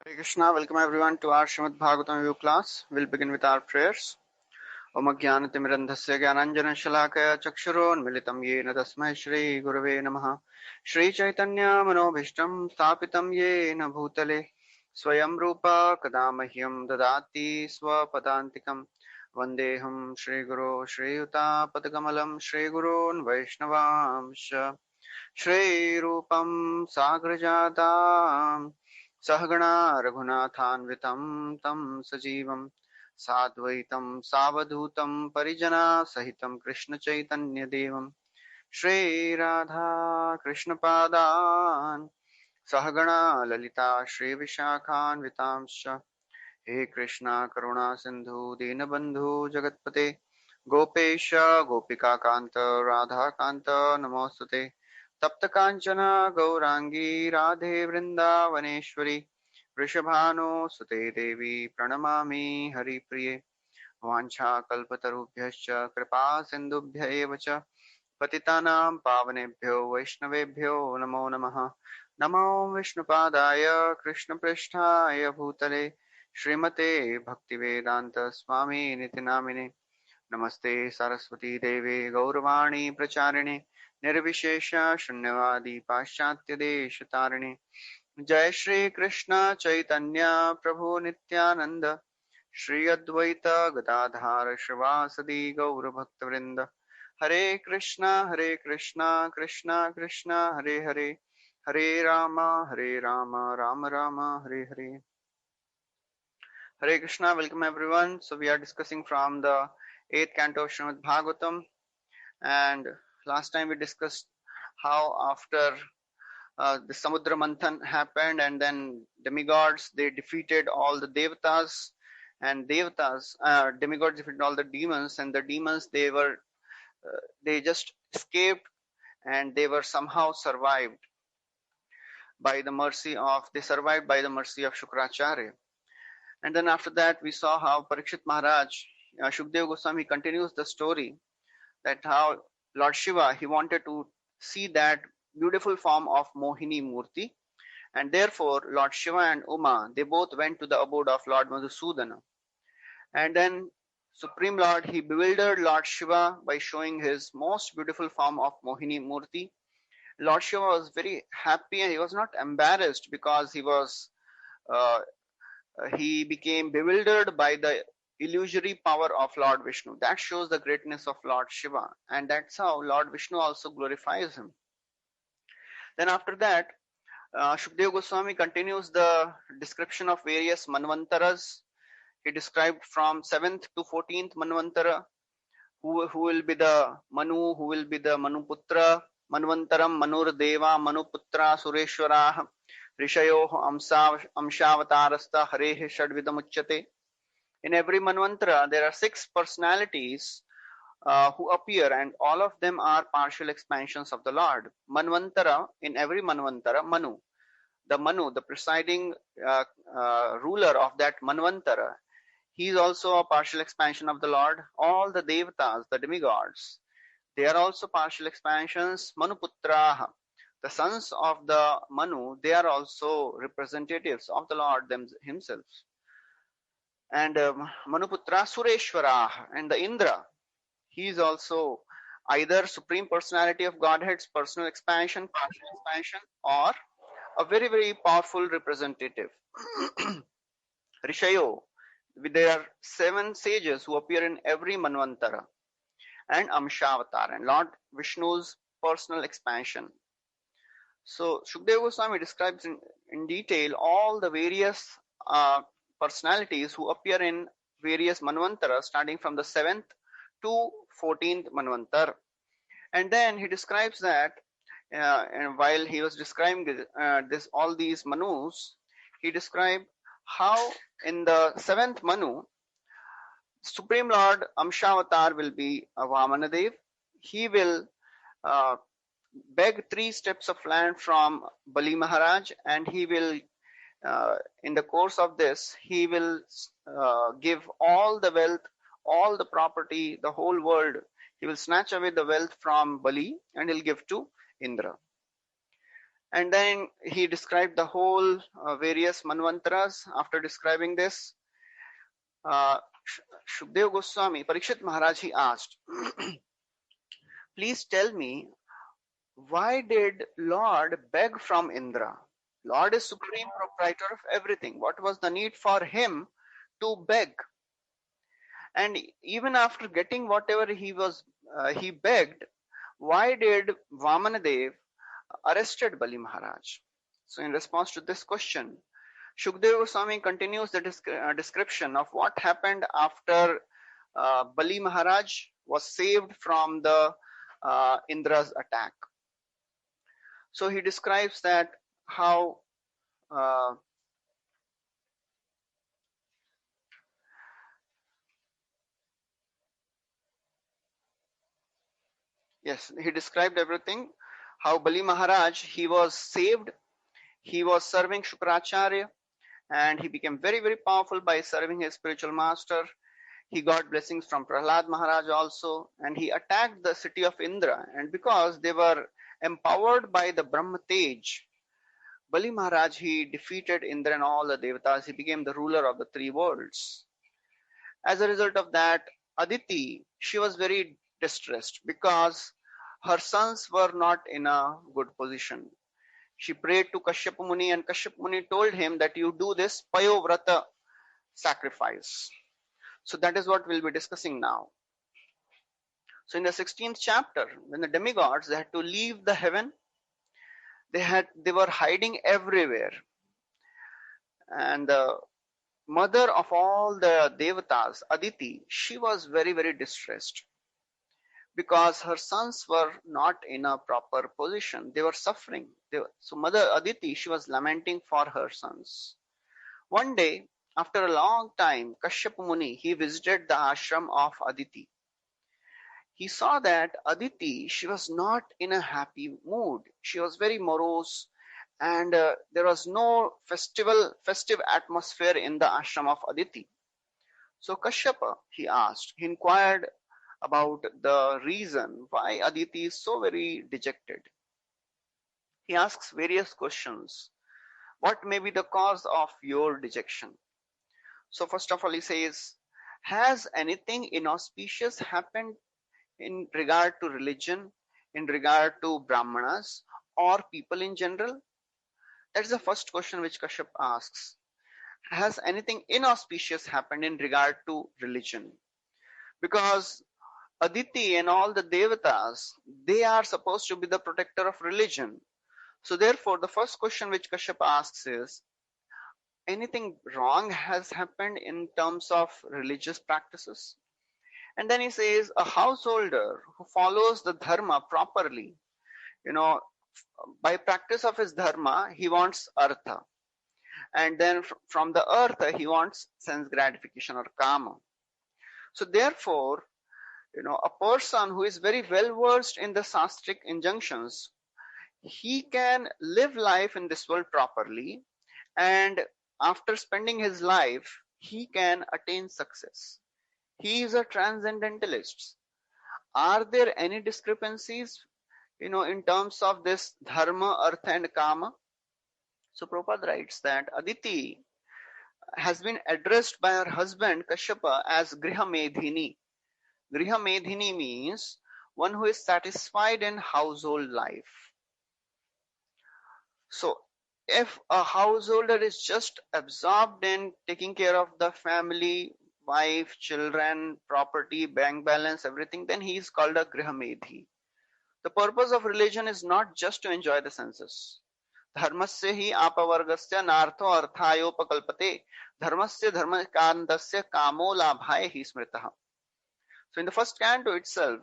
Hare Krishna, welcome everyone to our Srimad Bhagavatam review class. We'll begin with our prayers. Om Jnanatimirandhasya Jnananjana Shalakaya Chakshurunmilitam Yena Tasmai Shri Gurave Namaha. Shri Chaitanya Manobhishtam Sthapitam Yena Bhutale Swayam Rupa Kadamahyam Dadati Swapadantikam Vandeham Shri Guru Shri Yuta Padakamalam Shri Gurun Vaishnavamsha Shri Rupam Sagrajatam Sahagana Raghunathanvitam Tam Sajivam Sadvaitam Savadhutam Parijana Sahitam Krishna Chaitanya Devam Shri Radha Krishna Padan Sahagana Lalita Shri Vishakhan Vitamsha He Krishna Karuna Sindhu Dinabandhu Jagatpate Gopesha Gopika Kanta Radha Kanta Namostate Tapta Kanchana Gaurangi Radhe Vrindavaneshwari Vrishabhanu Sute Devi Pranamami Hari Priye Vancha Kalpatarubhyascha Kripa Sindubhya eva cha Patitanam Pavanebhyo Vaishnavebhyo Namo Namaha Namo Vishnupadaya Krishna Pristhaya Bhutale Srimate Bhaktivedanta Swami Nitinamine Namaste Saraswati Devi Gauravani Pracharine Nirvishesha Shunyavadi Paschatya Deshatarine Jai Shri Krishna Chaitanya Prabhu Nityananda Shri Advaita Gadadhar Shivasadi Gaur Bhaktavrinda Hare Krishna Krishna Krishna Hare Hare Hare Rama Rama Rama Hare Hare. Hare Krishna, welcome everyone. So we are discussing from the 8th canto of Srimad Bhagavatam, and last time we discussed how after the Samudra Manthan happened and then demigods, they defeated all the devatas, and demigods defeated all the demons, and the demons, they just escaped, and they were somehow survived by the mercy of Shukracharya. And then after that, we saw how Parikshit Maharaj, Shukdev Goswami continues the story, that how Lord Shiva, he wanted to see that beautiful form of Mohini Murti, and therefore Lord Shiva and Uma, they both went to the abode of Lord Madhusudana. And then Supreme Lord, he bewildered Lord Shiva by showing his most beautiful form of Mohini Murti. Lord Shiva was very happy, and he was not embarrassed because he became bewildered by the illusory power of Lord Vishnu. That shows the greatness of Lord Shiva, and that's how Lord Vishnu also glorifies him. Then after that, Shukdev Goswami continues the description of various Manvantaras. He described from 7th to 14th Manvantara, who will be the Manu, who will be the Manuputra, Manvantaram, Manur Deva, Manuputra, Sureshwara, Rishayo, Amshaavatarasta, Harehe Shadvidamuchyate. In every Manvantara, there are 6 personalities who appear, and all of them are partial expansions of the Lord. Manvantara, in every Manvantara, Manu, the presiding ruler of that Manvantara, he is also a partial expansion of the Lord. All the devatas, the demigods, they are also partial expansions. Manuputraha, the sons of the Manu, they are also representatives of the Lord himself. And Manuputra Sureshwara, and the Indra, he is also either Supreme Personality of Godhead's personal expansion, partial expansion, or a very, very powerful representative. Rishayo, there are 7 sages who appear in every Manvantara, and Amshavatar, and Lord Vishnu's personal expansion. So Shukdev Goswami describes in detail all the various personalities who appear in various Manvantaras, starting from the 7th to 14th Manvantar. And then he describes that, and while he was describing all these Manus, he described how in the 7th Manu, Supreme Lord Amshavatar will be a Vamanadev. He will beg 3 steps of land from Bali Maharaj, and he will, in the course of this, he will give all the wealth, all the property, the whole world. He will snatch away the wealth from Bali and he'll give to Indra. And then he described the whole various manvantras. After describing this, uh, Shukdev Goswami, Parikshit Maharaj, he asked, please tell me, why did Lord beg from Indra? Lord is supreme proprietor of everything. What was the need for him to beg? And even after getting whatever he begged, why did Vamanadev arrested Bali Maharaj? So in response to this question, Shukdev Goswami continues the description of what happened after Bali Maharaj was saved from the Indra's attack. So he describes that how uh, yes, he described everything. How Bali Maharaj, he was saved, he was serving Shukracharya, and he became very, very powerful by serving his spiritual master. He got blessings from Prahlad Maharaj also, and he attacked the city of Indra. And because they were empowered by the Brahma Tej, Bali Maharaj, he defeated Indra and all the devatas. He became the ruler of the three worlds. As a result of that, Aditi, she was very distressed because her sons were not in a good position. She prayed to Kashyapa Muni, and Kashyapa Muni told him that you do this Payovrata sacrifice. So that is what we'll be discussing now. So in the 16th chapter, when the demigods, they had to leave the heaven, they were hiding everywhere. And the mother of all the devatas, Aditi, she was very, very distressed because her sons were not in a proper position. They were suffering. So Mother Aditi, she was lamenting for her sons. One day, after a long time, Kashyapa Muni, he visited the ashram of Aditi. He saw that Aditi, she was not in a happy mood. She was very morose, and there was no festive atmosphere in the ashram of Aditi. So Kashyapa, he asked, he inquired about the reason why Aditi is so very dejected. He asks various questions. What may be the cause of your dejection? So first of all, he says, has anything inauspicious happened in regard to religion, in regard to Brahmanas, or people in general? That is the first question which Kashyap asks. Has anything inauspicious happened in regard to religion? Because Aditi and all the devatas, they are supposed to be the protector of religion. So therefore, the first question which Kashyap asks is, anything wrong has happened in terms of religious practices? And then he says, a householder who follows the dharma properly, by practice of his dharma, he wants artha. And then from the artha, he wants sense gratification or kama. So therefore, a person who is very well versed in the sastric injunctions, he can live life in this world properly, and after spending his life, he can attain success. He is a transcendentalist. Are there any discrepancies, in terms of this dharma, artha, and kama? So Prabhupada writes that Aditi has been addressed by her husband Kashyapa as Griha Medhini. Griha Medhini means one who is satisfied in household life. So if a householder is just absorbed in taking care of the family, wife, children, property, bank balance, everything, then he is called a Grihamedhi. The purpose of religion is not just to enjoy the senses. Dharmasya hi apavargasya nartho arthayopakалpate dharmasya dharmakandasya kamo labhaya hi smritaha. So in the first canto itself,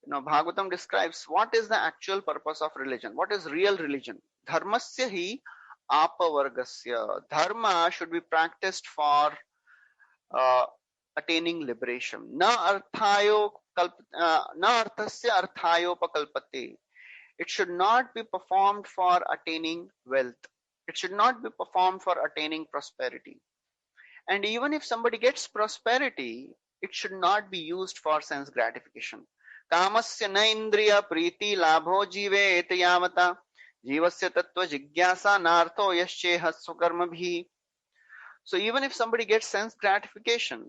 Bhagavatam describes what is the actual purpose of religion. What is real religion? Dharmasya hi apavargasya. Dharma should be practiced for attaining liberation. Na arthasya arthayopakалpate. It should not be performed for attaining wealth. It should not be performed for attaining prosperity. And even if somebody gets prosperity, it should not be used for sense gratification. Kamasya na indriya priti labho jive etayamata Jivasya tattva jigyasa nartho yascheha swakarmabhi. So even if somebody gets sense gratification,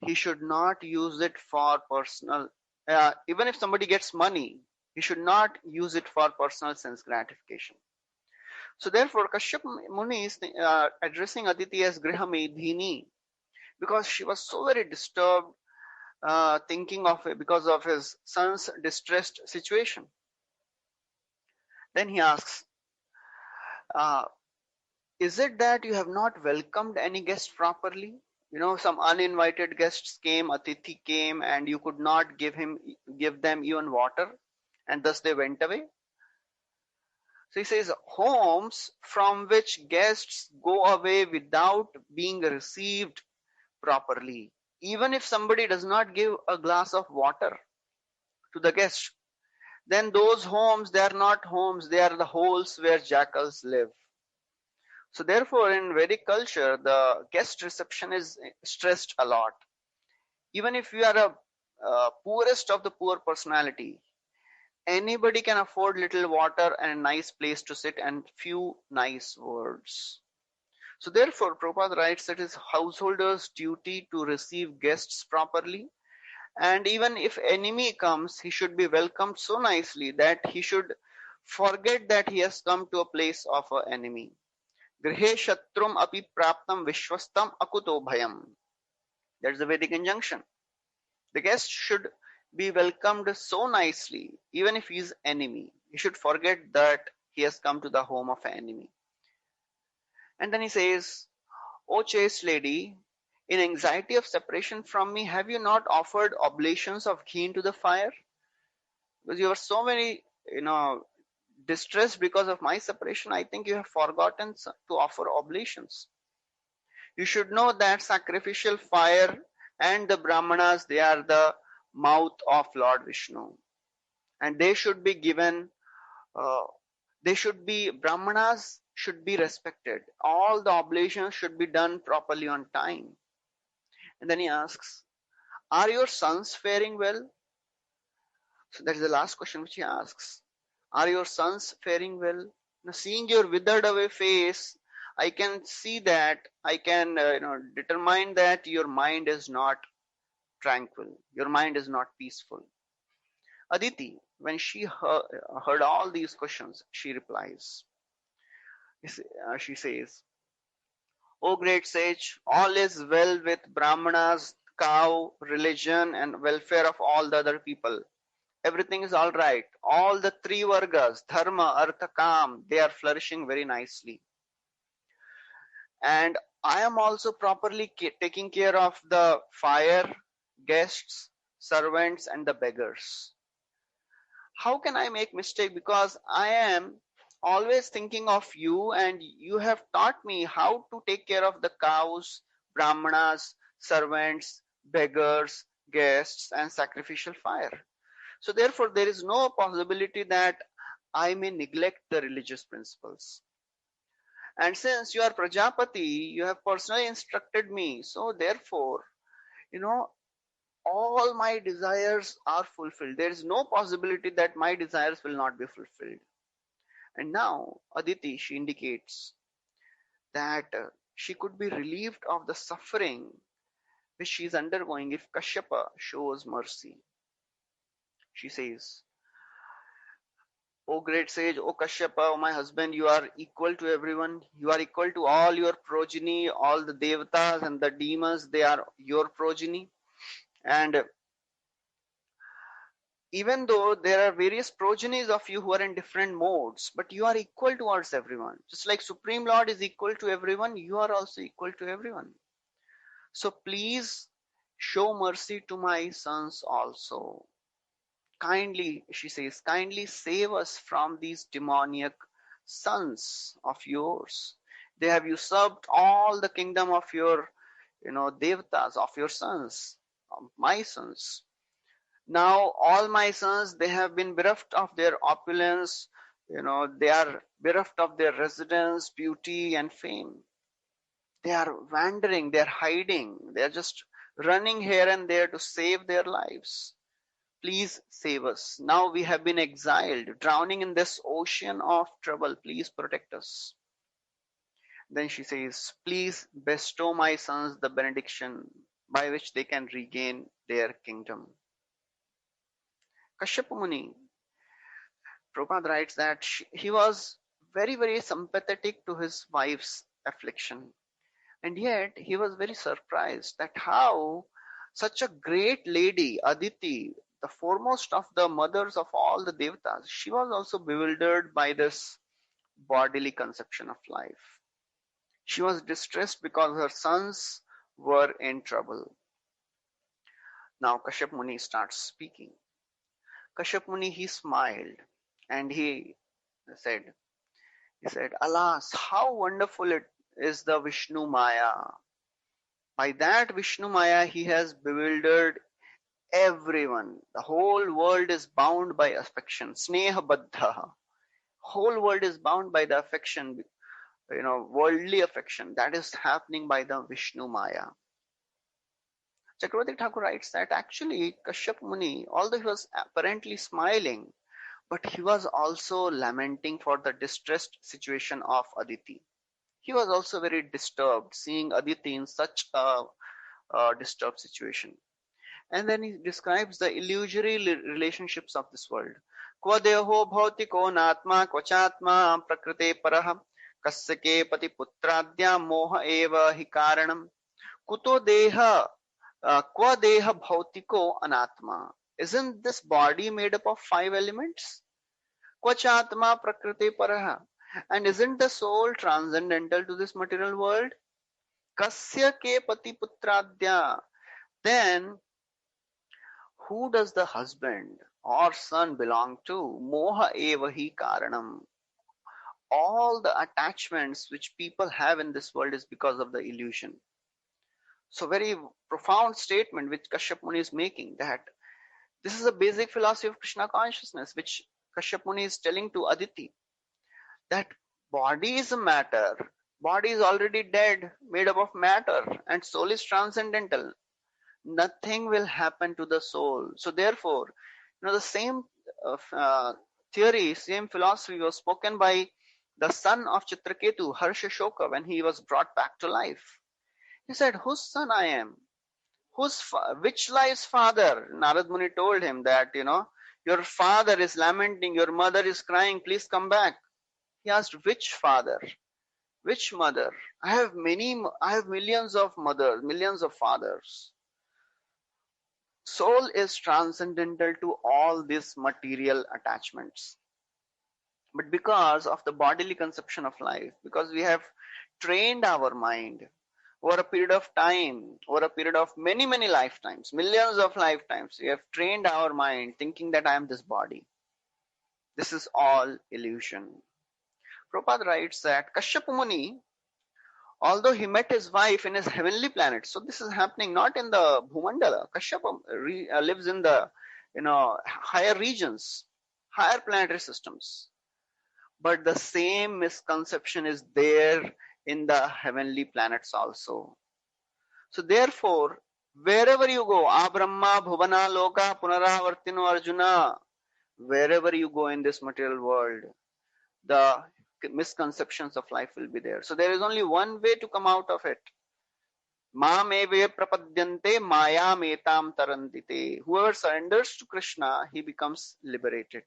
he should not use it for personal. Even if somebody gets money, he should not use it for personal sense gratification. So therefore, Kashyap Muni is addressing Aditi as Griha Medhini because she was so very disturbed, thinking of it because of his son's distressed situation. Then he asks, uh, is it that you have not welcomed any guests properly? You know, some uninvited guests came, Atithi came, and you could not give them even water, and thus they went away. So he says, homes from which guests go away without being received properly. Even if somebody does not give a glass of water to the guest, then those homes, they are not homes, they are the holes where jackals live. So therefore, in Vedic culture, the guest reception is stressed a lot. Even if you are a poorest of the poor personality, anybody can afford little water and a nice place to sit and few nice words. So therefore, Prabhupada writes that it is householders' duty to receive guests properly, and even if enemy comes, he should be welcomed so nicely that he should forget that he has come to a place of an enemy. Grihe shatrum api praptam vishwastam akuto bhayam. That's the Vedic injunction. The guest should be welcomed so nicely, even if he is enemy. He should forget that he has come to the home of an enemy. And then he says, O chaste lady, in anxiety of separation from me, have you not offered oblations of ghee into the fire? Because you are so very, distressed because of my separation, I think you have forgotten to offer oblations. You should know that sacrificial fire and the Brahmanas, they are the mouth of Lord Vishnu. And they should be given, Brahmanas should be respected. All the oblations should be done properly on time. And then he asks, are your sons faring well? So that is the last question which he asks. Are your sons faring well? Now, seeing your withered away face, I can see that, I can determine that your mind is not tranquil. Your mind is not peaceful. Aditi, when she heard all these questions, she replies. She says, O great sage, all is well with Brahmanas, cow, religion, and welfare of all the other people. Everything is all right. All the three vargas, dharma, artha, kam, they are flourishing very nicely. And I am also properly taking care of the fire, guests, servants, and the beggars. How can I make mistake? Because I am always thinking of you, and you have taught me how to take care of the cows, brahmanas, servants, beggars, guests, and sacrificial fire. So therefore, there is no possibility that I may neglect the religious principles. And since you are Prajapati, you have personally instructed me. So therefore, all my desires are fulfilled. There is no possibility that my desires will not be fulfilled. And now, Aditi, she indicates that she could be relieved of the suffering which she is undergoing if Kashyapa shows mercy. She says, O great sage, O Kashyapa, O my husband, you are equal to everyone. You are equal to all your progeny, all the devatas and the demons, they are your progeny. And even though there are various progenies of you who are in different modes, but you are equal towards everyone. Just like Supreme Lord is equal to everyone, you are also equal to everyone. So please show mercy to my sons also. Kindly, she says, kindly save us from these demoniac sons of yours. They have usurped all the kingdom of your, devatas, of your sons, of my sons. Now all my sons, they have been bereft of their opulence, they are bereft of their residence, beauty, and fame. They are wandering, they are hiding, they are just running here and there to save their lives. please save us. Now we have been exiled, drowning in this ocean of trouble. Please protect us. Then she says, please bestow my sons the benediction by which they can regain their kingdom. Kashyapa Muni, Prabhupada writes that he was very, very sympathetic to his wife's affliction. And yet he was very surprised that how such a great lady, Aditi, the foremost of the mothers of all the devatas, she was also bewildered by this bodily conception of life. She was distressed because her sons were in trouble. Now Kashyap Muni starts speaking. Kashyap Muni, he smiled and he said, alas, how wonderful it is the Vishnu Maya. By that Vishnu Maya, he has bewildered everyone. The whole world is bound by affection. Sneha Baddha. Whole world is bound by the affection, worldly affection that is happening by the Vishnu Maya. Chakravarti Thakur writes that actually Kashyap Muni, although he was apparently smiling, but he was also lamenting for the distressed situation of Aditi. He was also very disturbed seeing Aditi in such a disturbed situation. And then he describes the illusory relationships of this world. Kva deho bhautiko natma kvachatma prakrite parah kasya ke pati putradya moha eva hi karanam kuto deha kva deha bhautiko anatma. Isn't this body made up of 5 elements? Kvachatma prakrite parah. And isn't the soul transcendental to this material world? Kasya ke pati putradya. Then who does the husband or son belong to? Moha eva hi karanam. All the attachments which people have in this world is because of the illusion. So very profound statement which Kashyap Muni is making, that this is a basic philosophy of Krishna consciousness which Kashyap Muni is telling to Aditi, that body is a matter. Body is already dead, made up of matter, and soul is transcendental. Nothing will happen to the soul. So therefore, the same theory, same philosophy was spoken by the son of Chitraketu, Harshashoka, when he was brought back to life. He said, whose son I am? Which life's father? Narad Muni told him that, your father is lamenting, your mother is crying, please come back. He asked, which father? Which mother? I have millions of mothers, millions of fathers. Soul is transcendental to all these material attachments. But because of the bodily conception of life, because we have trained our mind over a period of time, over a period of many, many lifetimes, millions of lifetimes, we have trained our mind thinking that I am this body. This is all illusion. Prabhupada writes that Kashyapa Muni, although he met his wife in his heavenly planet, so this is happening not in the Bhumandala. Kashyapa lives in the higher regions, higher planetary systems. But the same misconception is there in the heavenly planets also. So therefore, wherever you go, Abrahma, Bhuvana, Loka, Punaravartino, Arjuna, wherever you go in this material world, the misconceptions of life will be there. So there is only one way to come out of it. Mam eve prapadyante maya metam tarandite. Whoever surrenders to Krishna, he becomes liberated.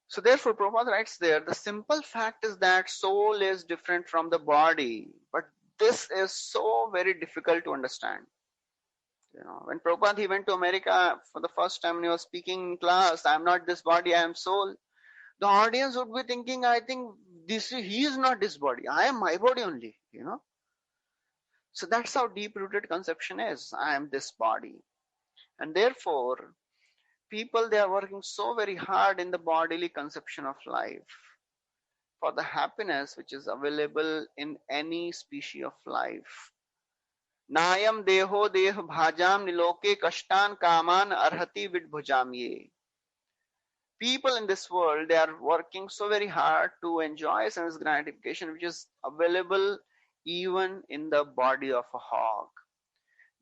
So therefore, Prabhupada writes there, the simple fact is that soul is different from the body. But this is so very difficult to understand. When Prabhupada, he went to America for the first time and he was speaking in class, I am not this body, I am soul. The audience would be thinking, I think he is not this body. I am my body only, So that's how deep-rooted conception is. I am this body. And therefore, people, they are working so very hard in the bodily conception of life for the happiness which is available in any species of life. Nayam deho deh bhajam niloke kashtan kaman arhati vidbhujam ye. People in this world, they are working so very hard to enjoy sense gratification which is available even in the body of a hog.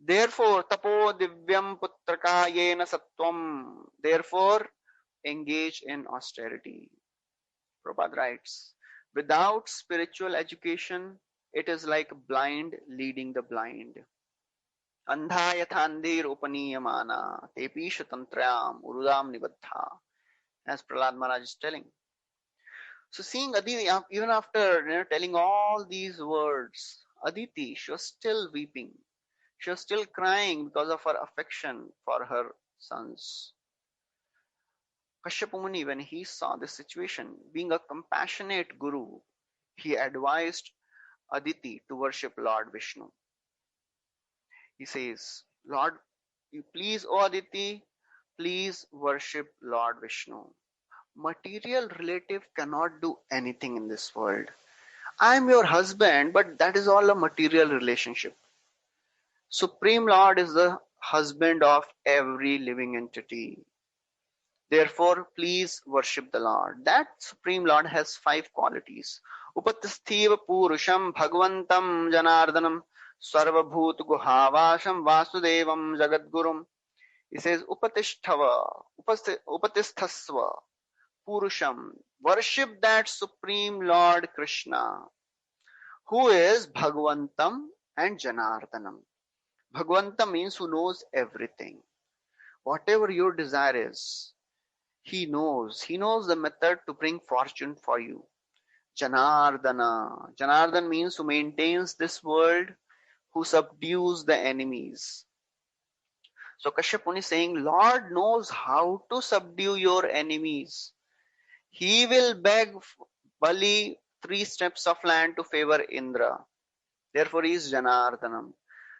Therefore, tapo divyam Trakayena Sattvam. Therefore, engage in austerity. Prabhupada writes, without spiritual education, it is like blind leading the blind. Andha yathandir upaniyamana tepisha tantrayam urudam nibaddha. As Prahlad Maharaj is telling. So seeing Aditi, even after telling all these words, Aditi, she was still weeping. She was still crying because of her affection for her sons. Kashyapa Muni, when he saw this situation, being a compassionate guru, he advised Aditi to worship Lord Vishnu. He says, Lord, you please, O Aditi, please worship Lord Vishnu. Material relative cannot do anything in this world. I am your husband, but that is all a material relationship. Supreme Lord is the husband of every living entity. Therefore, please worship the Lord. That Supreme Lord has 5 qualities. Upatisthiva Purusham Bhagwantam Janardanam Sarvabhut Guhavasham Vasudevam Jagadgurum. He says, Upatisthasva Purusham. Worship that Supreme Lord Krishna, who is Bhagwantam and Janardanam. Bhagwantam means who knows everything. Whatever your desire is, he knows. He knows the method to bring fortune for you. Janardana. Janardana means who maintains this world, who subdues the enemies. So Kashyap Muni is saying, Lord knows how to subdue your enemies. He will beg Bali 3 steps of land to favor Indra. Therefore he is Janardanam.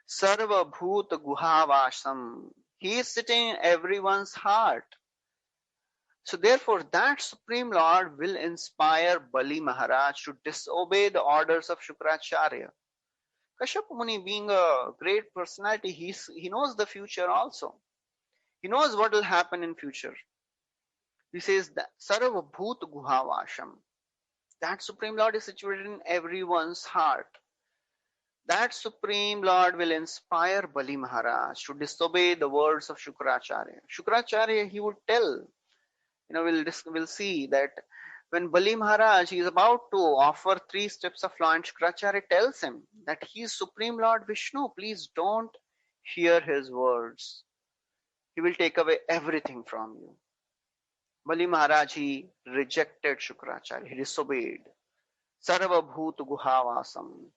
Sarva Bhut Guhavasam. He is sitting in everyone's heart. So therefore that Supreme Lord will inspire Bali Maharaj to disobey the orders of Shukracharya. Kashyap Muni, being a great personality, he knows the future also. He knows what will happen in future. He says that Sarva Bhut Guhavasham. That Supreme Lord is situated in everyone's heart. That Supreme Lord will inspire Bali Maharaj to disobey the words of Shukracharya. Shukracharya, he would tell, we'll see that when Bali Maharaj is about to offer 3 steps of law, and Shukracharya tells him that he is Supreme Lord Vishnu, please don't hear his words. He will take away everything from you. Bali Maharaj, he rejected Shukracharya, he disobeyed. Sarva Bhut Guhavasam.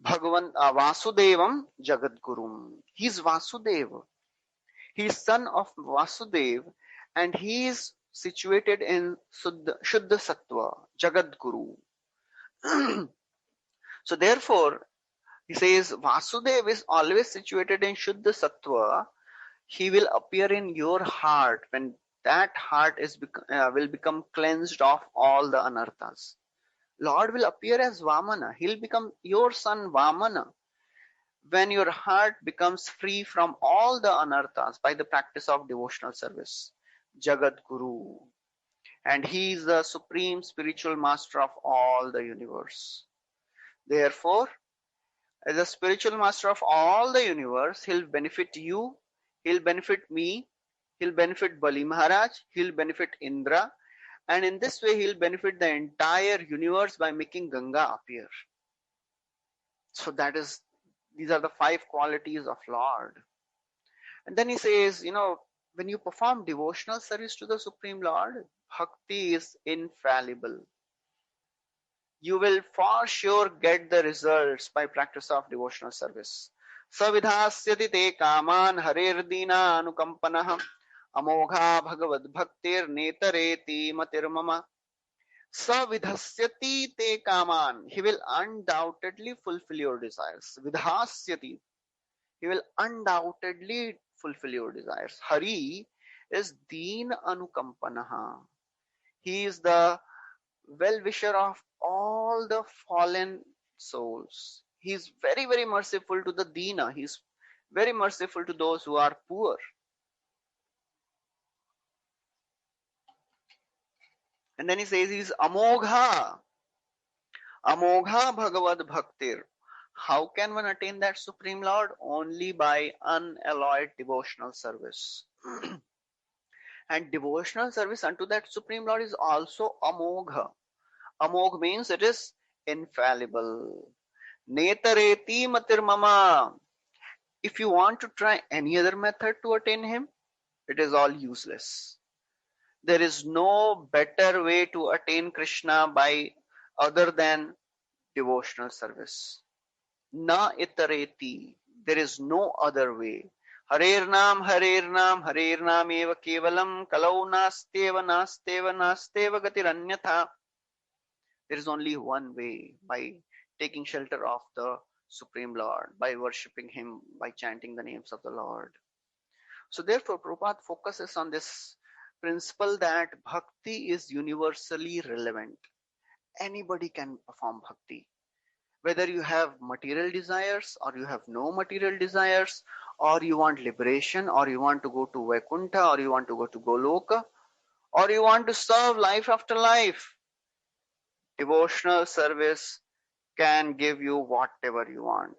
Bhagavan Vasudevam Jagadgurum. He is Vasudeva. He is son of Vasudev, and he is situated in Shuddha Sattva, Jagadguru. So therefore, he says Vasudev is always situated in Shuddha Sattva. He will appear in your heart when that heart will become cleansed of all the anarthas. Lord will appear as Vamana. He'll become your son Vamana when your heart becomes free from all the anarthas by the practice of devotional service. Jagat Guru. And he is the supreme spiritual master of all the universe. Therefore, as a spiritual master of all the universe, he'll benefit you, he'll benefit me, he'll benefit Bali Maharaj, he'll benefit Indra, and in this way he'll benefit the entire universe by making Ganga appear. So these are the 5 qualities of Lord. And then he says, when you perform devotional service to the Supreme Lord, bhakti is infallible. You will for sure get the results by practice of devotional service. Savidhasyati te kaman hareردina anukampanah amogha bhagavad bhaktir netareti matirmama. Savidhasyati te kaman. He will undoubtedly fulfill your desires. Vidhasyati. He will undoubtedly fulfill your desires. Hari is Deen Anukampanaha. He is the well-wisher of all the fallen souls. He is very, very merciful to the Deena. He is very merciful to those who are poor. And then he says he is Amogha. Amogha Bhagavad Bhaktir. How can one attain that Supreme Lord? Only by unalloyed devotional service. And devotional service unto that Supreme Lord is also amogha. Amogh means it is infallible. Netareti matir mama. If you want to try any other method to attain him, it is all useless. There is no better way to attain Krishna by other than devotional service. Na itareti. There is no other way. Harer Nam, Harer Nam eva kevalam, kalau nasteva, nasteva, nasteva gatiranyatha. There is only one way, by taking shelter of the Supreme Lord, by worshipping Him, by chanting the names of the Lord. So therefore, Prabhupada focuses on this principle that bhakti is universally relevant. Anybody can perform bhakti. Whether you have material desires or you have no material desires, or you want liberation, or you want to go to Vaikuntha, or you want to go to Goloka, or you want to serve life after life, devotional service can give you whatever you want.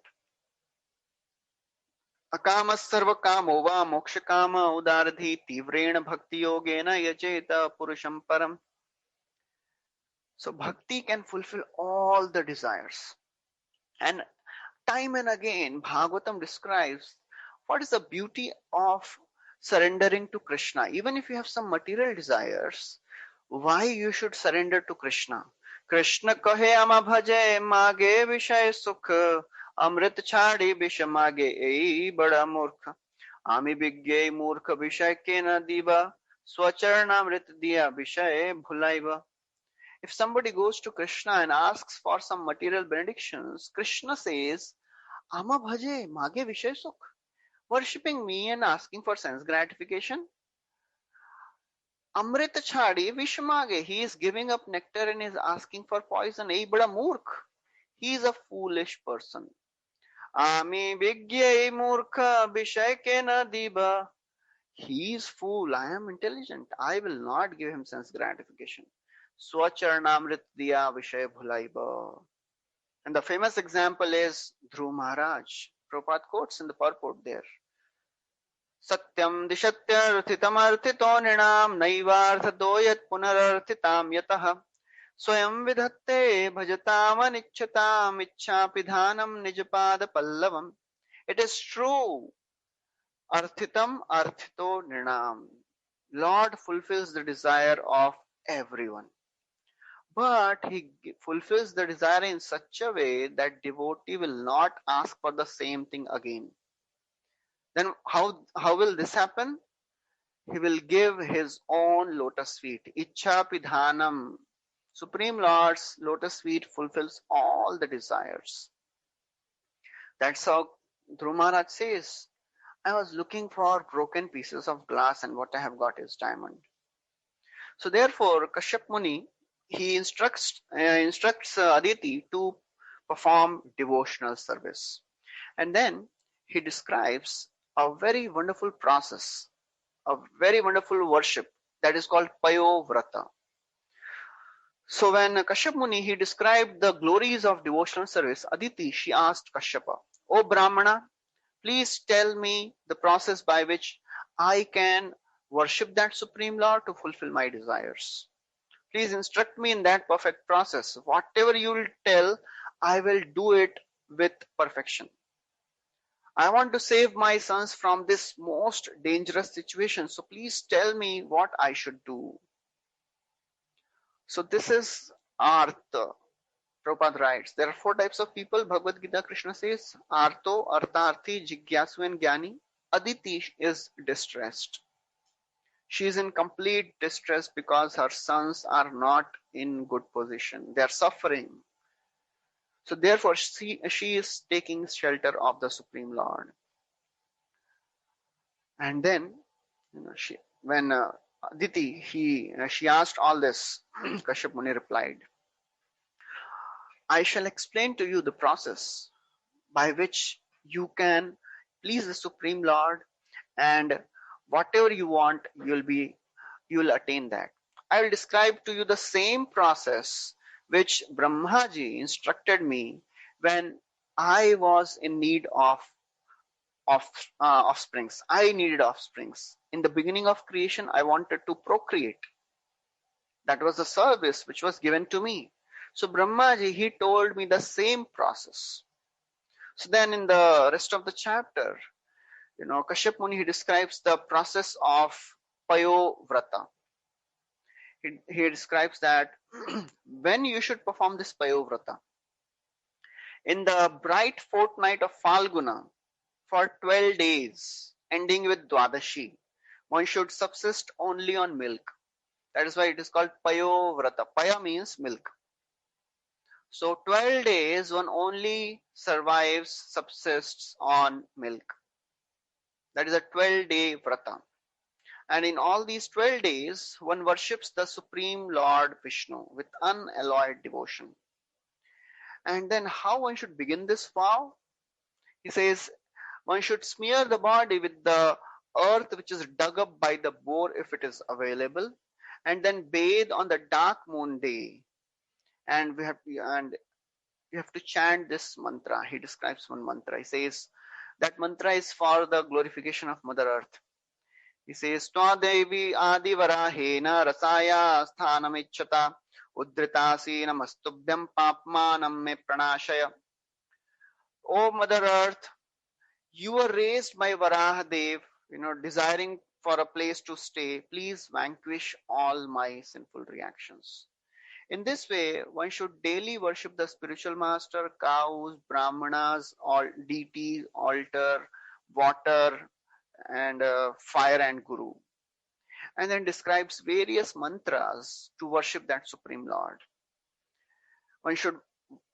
Akama sarva kamo va moksha kama udaradhi tivrena bhakti yogena yajeta purusham param. So bhakti can fulfill all the desires. And time and again, Bhagavatam describes what is the beauty of surrendering to Krishna. Even if you have some material desires, why you should surrender to Krishna. Krishna kahe ama bhaje mage vishay sukh amrit chhadi vish mage ei bada murkha ami bigye murkha vishay ke na diva swacharnamrit diya vishay bhulaiva. If somebody goes to Krishna and asks for some material benedictions, Krishna says, Ama bhaje mage vishay sukh. Worshipping me and asking for sense gratification. Amrit chhadi vishmage. He is giving up nectar and is asking for poison. Ei bada murkh. He is a foolish person. Ami vigyai murkha vishay ke na diba. He is fool. I am intelligent. I will not give him sense gratification. Swacharnamrit diya vishay bhulaiba. And the famous example is Dhruv Maharaj. Prabhupada quotes in the purport there. Satyam dishatyarthitam arthito nrinam naivarthato yat punararthitam yatah swayam vidhatte bhajatam anichchatam ichchapidhanam nijapada pallavam. It is true. Arthitam arthito nrinam. Lord fulfills the desire of everyone. But he fulfills the desire in such a way that devotee will not ask for the same thing again. Then how will this happen? He will give his own lotus feet. Ichcha pidhanam. Supreme Lord's lotus feet fulfills all the desires. That's how Dhruv Maharaj says, I was looking for broken pieces of glass and what I have got is diamond. So therefore, Kashyap Muni, he instructs Aditi to perform devotional service. And then he describes a very wonderful process, a very wonderful worship that is called Payo Vrata. So when Kashyap Muni, he described the glories of devotional service, Aditi, she asked Kashyapa, O Brahmana, please tell me the process by which I can worship that Supreme Lord to fulfill my desires. Please instruct me in that perfect process. Whatever you will tell, I will do it with perfection. I want to save my sons from this most dangerous situation. So please tell me what I should do. So this is Artha. Prabhupada writes, there are 4 types of people. Bhagavad Gita, Krishna says, Artho, Artharthi, Jigyasu and Jnani. Aditi is distressed. She is in complete distress because her sons are not in good position. They are suffering. So therefore, she is taking shelter of the Supreme Lord. And then, when Aditi, she asked all this, Kashyap Muni replied, I shall explain to you the process by which you can please the Supreme Lord, and whatever you want, you will attain that. I will describe to you the same process which Brahmaji instructed me when I was in need of offsprings. I needed offsprings. In the beginning of creation, I wanted to procreate. That was the service which was given to me. So Brahmaji, he told me the same process. So then in the rest of the chapter, Kashyap Muni, he describes the process of Payovrata. He describes that when you should perform this Payovrata. In the bright fortnight of Falguna, for 12 days, ending with Dwadashi, one should subsist only on milk. That is why it is called Payovrata. Paya means milk. So 12 days one only survives, subsists on milk. That is a 12-day vrata. And in all these 12 days, one worships the Supreme Lord Vishnu with unalloyed devotion. And then how one should begin this vow? He says, one should smear the body with the earth which is dug up by the boar if it is available, and then bathe on the dark moon day. And you have to chant this mantra. He describes one mantra. He says that mantra is for the glorification of Mother Earth. He says, Twa Devi Adi Varahena Rasaya Sthanamichata Udritasi Namastubhyam Papmanam Me Pranashaya. O Mother Earth, you were raised by Varahadev, desiring for a place to stay. Please vanquish all my sinful reactions. In this way, one should daily worship the spiritual master, cows, brahmanas, all deities, altar, water, and fire and guru. And then describes various mantras to worship that Supreme Lord. One should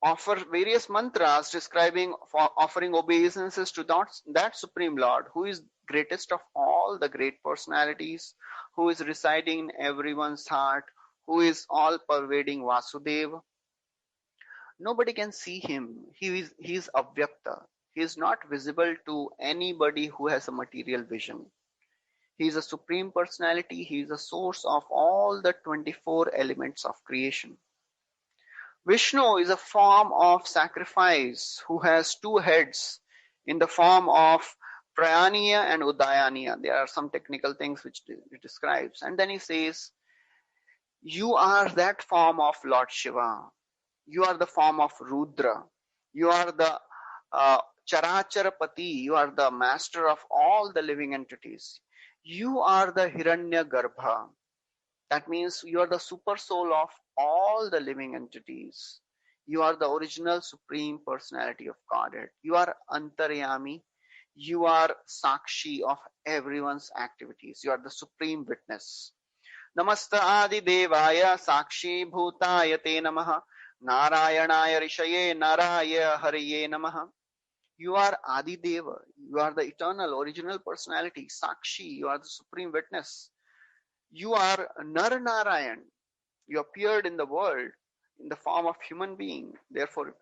offer various mantras describing offering obeisances to that Supreme Lord, who is greatest of all the great personalities, who is residing in everyone's heart, who is all pervading Vasudeva. Nobody can see him. He is avyakta. He is not visible to anybody who has a material vision. He is a supreme personality. He is the source of all the 24 elements of creation. Vishnu is a form of sacrifice who has two heads in the form of Prayaniya and Udayaniya. There are some technical things which it describes. And then he says, you are that form of Lord Shiva. You are the form of Rudra. You are the Characharapati. You are the master of all the living entities. You are the Hiranya Garbha. That means you are the super soul of all the living entities. You are the original supreme personality of Godhead. You are Antaryami. You are Sakshi of everyone's activities. You are the supreme witness. Namasta Adi Devaya Sakshi Bhutaya Te Namaha Narayanaya Rishaye Naraya Hariye Namaha. You are Adi Deva. You are the eternal original personality. Sakshi. You are the supreme witness. You are Nar Narayan. You appeared in the world in the form of human being. Therefore,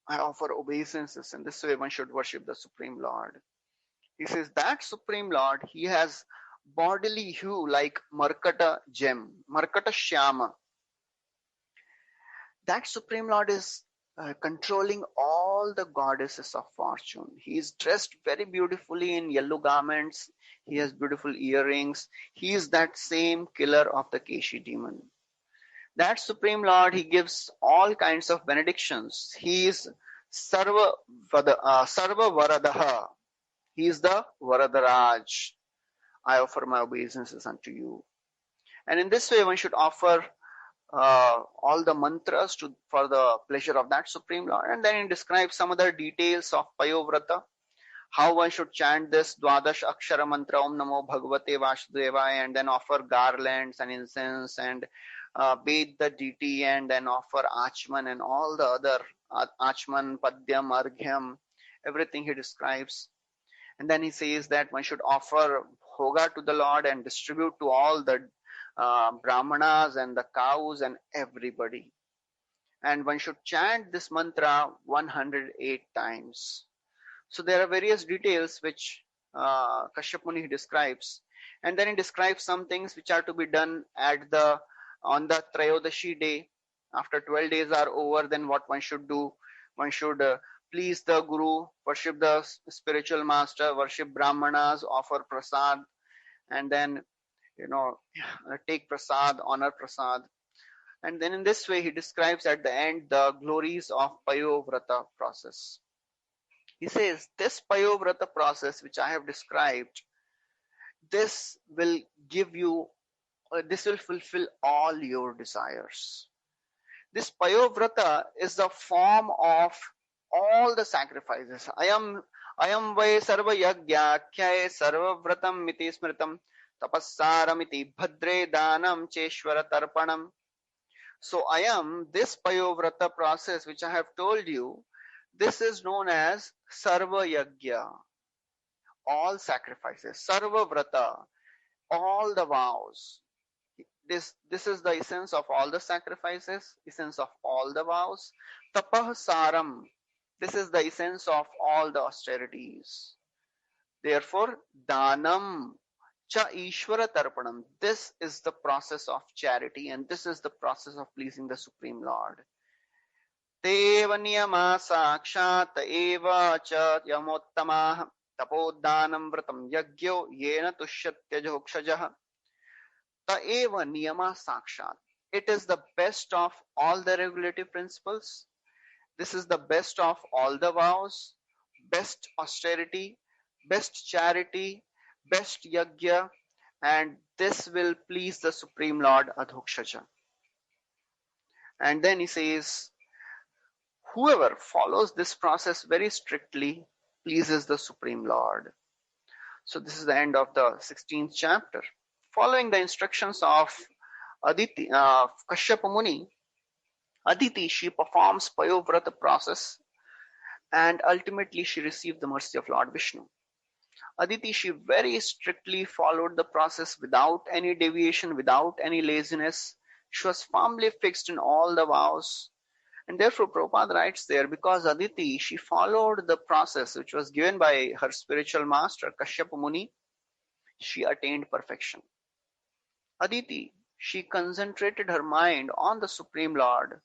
I offer obeisances. In this way, one should worship the Supreme Lord. He says that Supreme Lord, he has bodily hue like Markata gem, Markata Shyama. That Supreme Lord is controlling all the goddesses of fortune. He is dressed very beautifully in yellow garments. He has beautiful earrings. He is that same killer of the Keshi demon. That Supreme Lord, he gives all kinds of benedictions. He is Sarva Varadaha. He is the Varadaraj. I offer my obeisances unto you. And in this way, one should offer all the mantras for the pleasure of that Supreme Lord. And then it describes some other details of Payovrata, how one should chant this Dwadash Akshara mantra Om Namo Bhagavate Vasudevaya, and then offer garlands and incense and bathe the deity, and then offer Achman and all the other Achman, Padyam, Arghyam, everything he describes. And then he says that one should offer Hoga to the Lord and distribute to all the Brahmanas and the cows and everybody. And one should chant this mantra 108 times. So there are various details which Kashyap Muni describes. And then he describes some things which are to be done on the Trayodashi day. After 12 days are over, then what one should do? One should please the Guru, worship the spiritual master, worship Brahmanas, offer prasad, and then, take prasad, honor prasad. And then in this way, he describes at the end the glories of Payovrata process. He says, this Payovrata process, which I have described, this will give you, this will fulfill all your desires. This Payovrata is the form of all the sacrifices. Ayam vai sarva yagya kyaye sarva vratam miti smritam tapassaram iti bhadre danam cheshwara tarpanam. So this Payovrata process which I have told you, this is known as sarva yagya, all sacrifices, sarva vrata, all the vows. This is the essence of all the sacrifices, essence of all the vows. Tapah saram, this is the essence of all the austerities. Therefore, danam cha ishvara tarpanam, this is the process of charity, and this is the process of pleasing the Supreme Lord. Teva niyama sakshat eva cha yamottama tapoddanam vratam yagyo yena tushyatyajokshajaha. Taeva niyama sakshat. It is the best of all the regulative principles. This is the best of all the vows, best austerity, best charity, best yagya, and this will please the Supreme Lord Adhokshaja. And then he says, whoever follows this process very strictly pleases the Supreme Lord. So this is the end of the 16th chapter. Following the instructions of Aditi, Kashyapa Muni, Aditi, she performs Payovrata process, and ultimately she received the mercy of Lord Vishnu. Aditi, she very strictly followed the process without any deviation, without any laziness. She was firmly fixed in all the vows. And therefore, Prabhupada writes there, because Aditi, she followed the process which was given by her spiritual master, Kashyapa Muni, she attained perfection. Aditi, she concentrated her mind on the Supreme Lord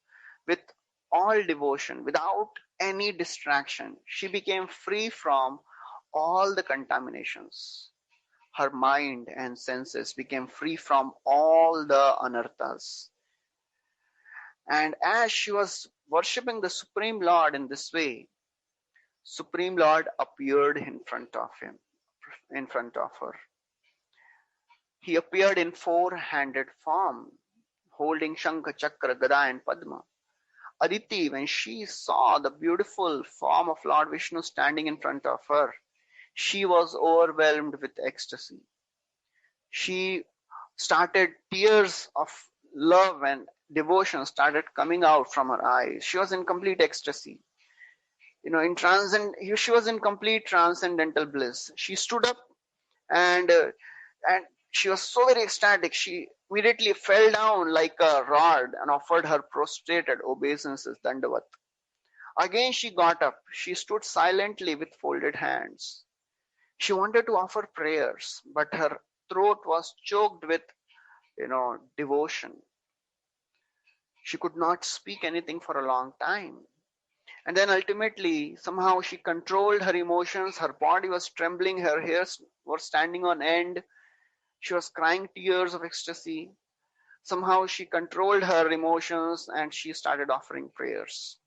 with all devotion, without any distraction. She became free from all the contaminations. Her mind and senses became free from all the anarthas. And as she was worshipping the Supreme Lord in this way, Supreme Lord appeared in front of her. He appeared in four-handed form, holding Shankha, Chakra, Gada and Padma. Aditi, when she saw the beautiful form of Lord Vishnu standing in front of her, she was overwhelmed with ecstasy. She started, tears of love and devotion started coming out from her eyes. She was in complete ecstasy. She was in complete transcendental bliss. She stood up and she was so very ecstatic. She immediately fell down like a rod and offered her prostrated obeisances, Dandavat. Again she got up. She stood silently with folded hands. She wanted to offer prayers, but her throat was choked with, devotion. She could not speak anything for a long time. And then ultimately, somehow she controlled her emotions. Her body was trembling. Her hairs were standing on end. She was crying tears of ecstasy. Somehow she controlled her emotions and she started offering prayers.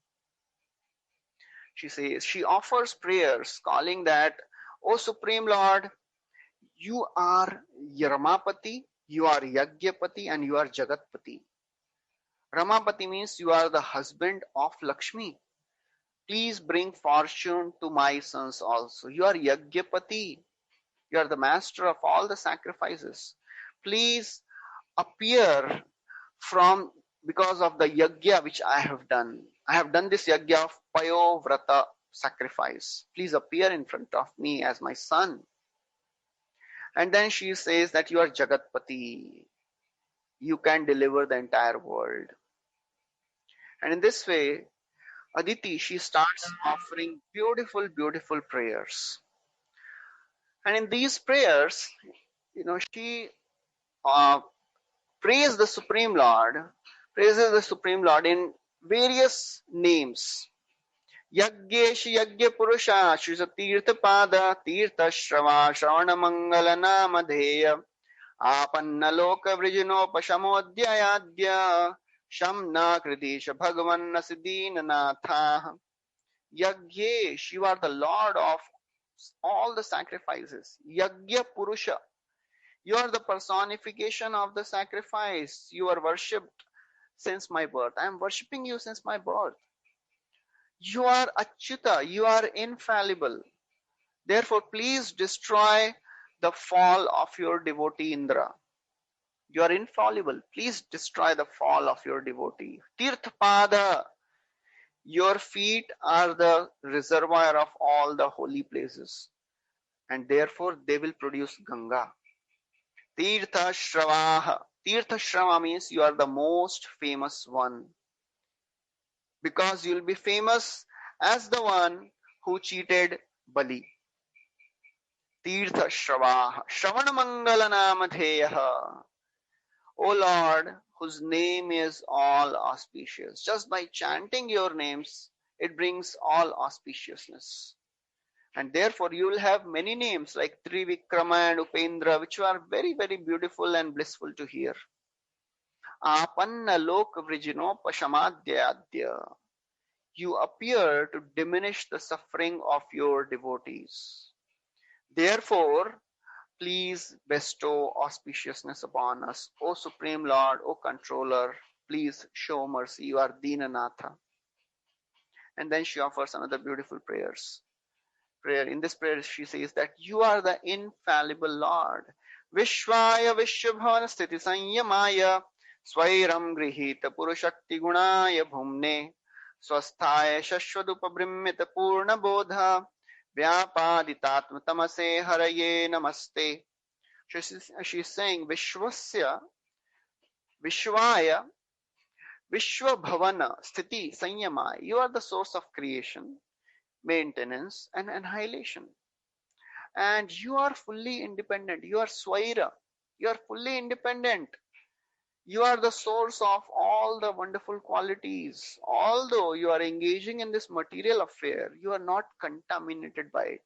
She says, she offers prayers calling that, O Supreme Lord, you are Ramapati, you are Yagyapati, and you are Jagatpati. Ramapati means you are the husband of Lakshmi. Please bring fortune to my sons also. You are Yagyapati. You are the master of all the sacrifices. Please appear because of the yagya which I have done. I have done this yagya of Payovrata sacrifice. Please appear in front of me as my son. And then she says that you are Jagatpati. You can deliver the entire world. And in this way, Aditi, she starts offering beautiful, beautiful prayers. And in these prayers, she praises the Supreme Lord in various names. Yagyesh Yagya Purusha Shrisa Tirtha Pada Tirtha Shrava Shravana Mangala Namadheya Apanna Loka Vrijino Pashamodhyayadya Shamna Kridisha Bhagavan Nasidina Natha. Yagyesh, you are the Lord of all the sacrifices. Yagya Purusha, you are the personification of the sacrifice. You are worshipped since my birth. I am worshipping you since my birth. You are Achyuta, you are infallible. Therefore, please destroy the fall of your devotee Indra. You are infallible. Please destroy the fall of your devotee. Tirthapada, your feet are the reservoir of all the holy places, and therefore they will produce Ganga. Tirtha Shravaha. Tirtha Shrava means you are the most famous one, because you will be famous as the one who cheated Bali. Tirtha Shravaha. Shravana Mangala Namadheyaha. O Lord, whose name is all auspicious. Just by chanting your names, it brings all auspiciousness. And therefore, you will have many names like Trivikrama and Upendra, which are very, very beautiful and blissful to hear. Apanna lok vrijino pashamadhyadya. You appear to diminish the suffering of your devotees. Therefore, please bestow auspiciousness upon us. O Supreme Lord, O Controller, please show mercy. You are Dinanatha. And then she offers another beautiful prayer. In this prayer, she says that you are the infallible Lord. Vishvaya Vishwabhavana Sthiti Sanyamaya Swairam Grihita Purushakti Gunaya Bhumne Swasthaya Shashwadupabhrimmita Purna Bodha Vyapaditatma Tamase Haraye Namaste. She's saying Vishwasya Vishvaya Vishwabhavana Sthiti Sanyamaya. You are the source of creation, maintenance, and annihilation. And you are fully independent. You are Swaira. You are fully independent. You are the source of all the wonderful qualities. Although you are engaging in this material affair, you are not contaminated by it.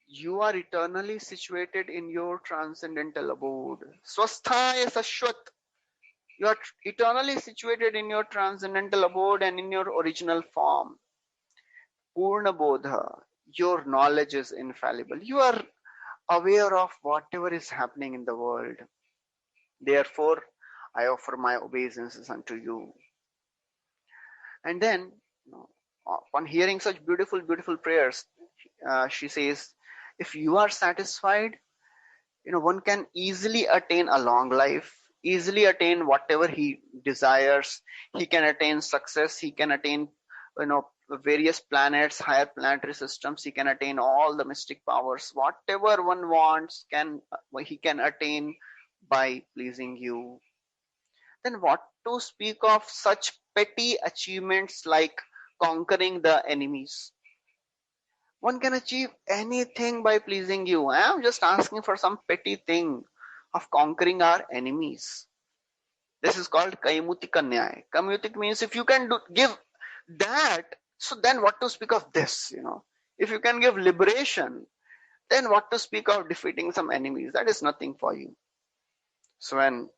You are eternally situated in your transcendental abode. Swasthaya Sashwat. You are eternally situated in your transcendental abode and in your original form. Purna Bodha. Your knowledge is infallible. You are aware of whatever is happening in the world. Therefore, I offer my obeisances unto you. And then, upon hearing such beautiful, beautiful prayers, she says, if you are satisfied, one can easily attain a long life, easily attain whatever he desires. He can attain success. He can attain, various planets, higher planetary systems. He can attain all the mystic powers. Whatever one wants, he can attain by pleasing you. Then what to speak of such petty achievements like conquering the enemies? One can achieve anything by pleasing you. I am just asking for some petty thing of conquering our enemies. This is called Kaimutika Nyaya. Kaimutik means if you can give that, so then what to speak of this? If you can give liberation, then what to speak of defeating some enemies? That is nothing for you. So when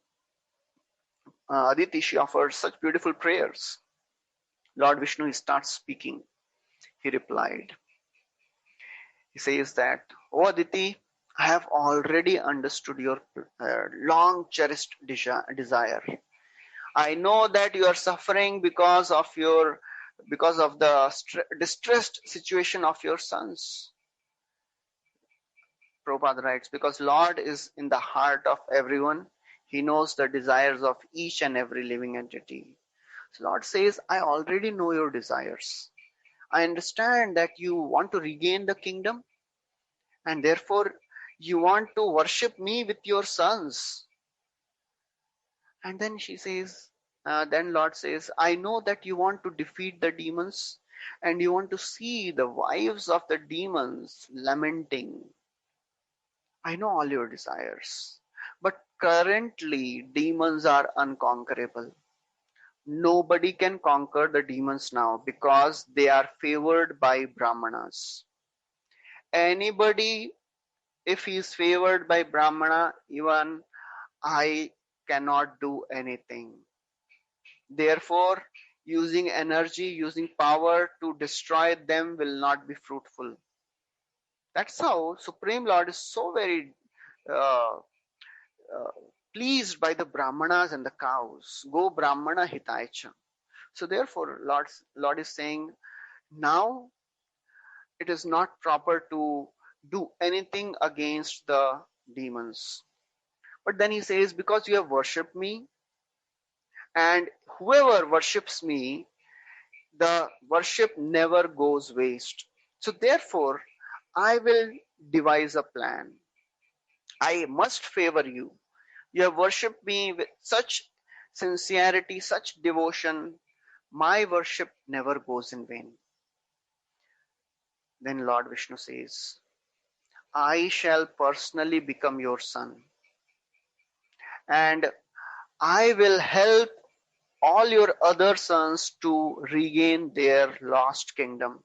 Aditi, she offers such beautiful prayers, Lord Vishnu starts speaking. He replied. He says that, O Aditi, I have already understood your long cherished desire. I know that you are suffering because of the distressed situation of your sons. Prabhupada writes, because Lord is in the heart of everyone. He knows the desires of each and every living entity. So Lord says, I already know your desires. I understand that you want to regain the kingdom, and therefore you want to worship me with your sons. And then she says, then Lord says, I know that you want to defeat the demons and you want to see the wives of the demons lamenting. I know all your desires, but currently demons are unconquerable. Nobody can conquer the demons now because they are favored by Brahmanas. Anybody, if he is favored by Brahmana, even I cannot do anything. Therefore, using energy, using power to destroy them will not be fruitful. That's how Supreme Lord is so very uh, uh, pleased by the Brahmanas and the cows. Go Brahmana hitaicha. So therefore, Lord is saying, now it is not proper to do anything against the demons. But then he says, because you have worshipped me, and whoever worships me, the worship never goes waste. So therefore, I will devise a plan. I must favor you. You have worshipped me with such sincerity, such devotion. My worship never goes in vain. Then Lord Vishnu says, I shall personally become your son, and I will help all your other sons to regain their lost kingdom.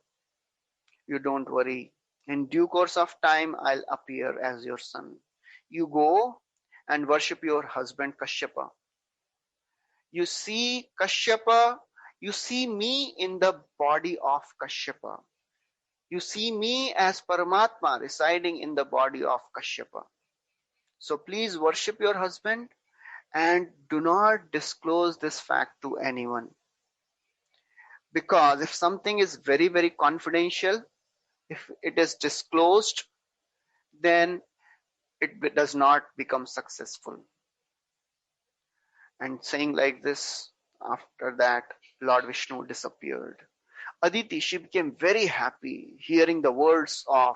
You don't worry. In due course of time, I'll appear as your son. You go and worship your husband Kashyapa. You see Kashyapa, you see me in the body of Kashyapa. You see me as Paramatma residing in the body of Kashyapa. So please worship your husband and do not disclose this fact to anyone. Because if something is very, very confidential, if it is disclosed, then it does not become successful. And saying like this, after that, Lord Vishnu disappeared. Aditi, she became very happy hearing the words of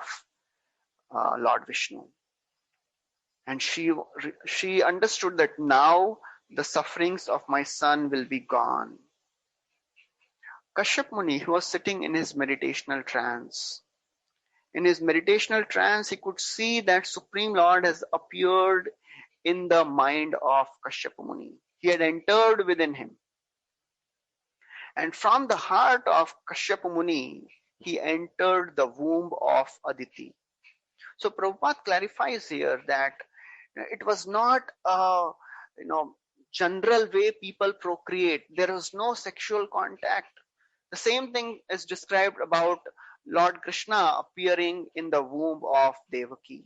Lord Vishnu. And she understood that now the sufferings of my son will be gone. Kashyap Muni, he was sitting in his meditational trance. In his meditational trance, he could see that Supreme Lord has appeared in the mind of Kashyap Muni. He had entered within him. And from the heart of Kashyap Muni, he entered the womb of Aditi. So Prabhupada clarifies here that it was not a general way people procreate. There was no sexual contact. The same thing is described about Lord Krishna appearing in the womb of Devaki.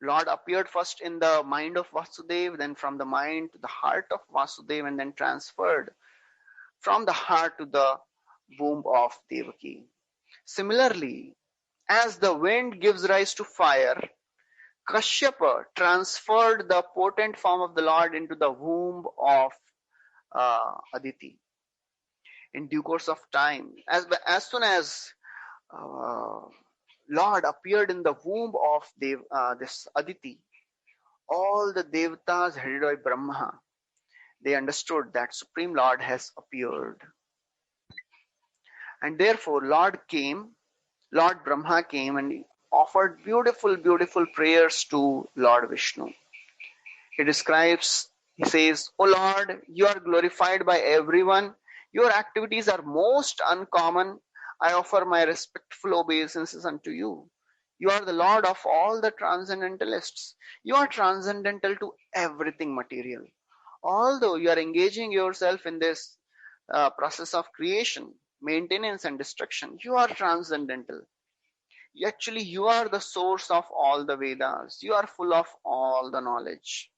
Lord appeared first in the mind of Vasudeva, then from the mind to the heart of Vasudeva, and then transferred from the heart to the womb of Devaki. Similarly, as the wind gives rise to fire, Kashyapa transferred the potent form of the Lord into the womb of Aditi. In due course of time, as soon as Lord appeared in the womb of this Aditi, all the Devatas headed by Brahma, they understood that Supreme Lord has appeared. And therefore Lord Brahma came and offered beautiful, beautiful prayers to Lord Vishnu. He says, O Lord, you are glorified by everyone. Your activities are most uncommon. I offer my respectful obeisances unto you. You are the Lord of all the transcendentalists. You are transcendental to everything material. Although you are engaging yourself in this process of creation, maintenance and destruction, you are transcendental. Actually, you are the source of all the Vedas. You are full of all the knowledge.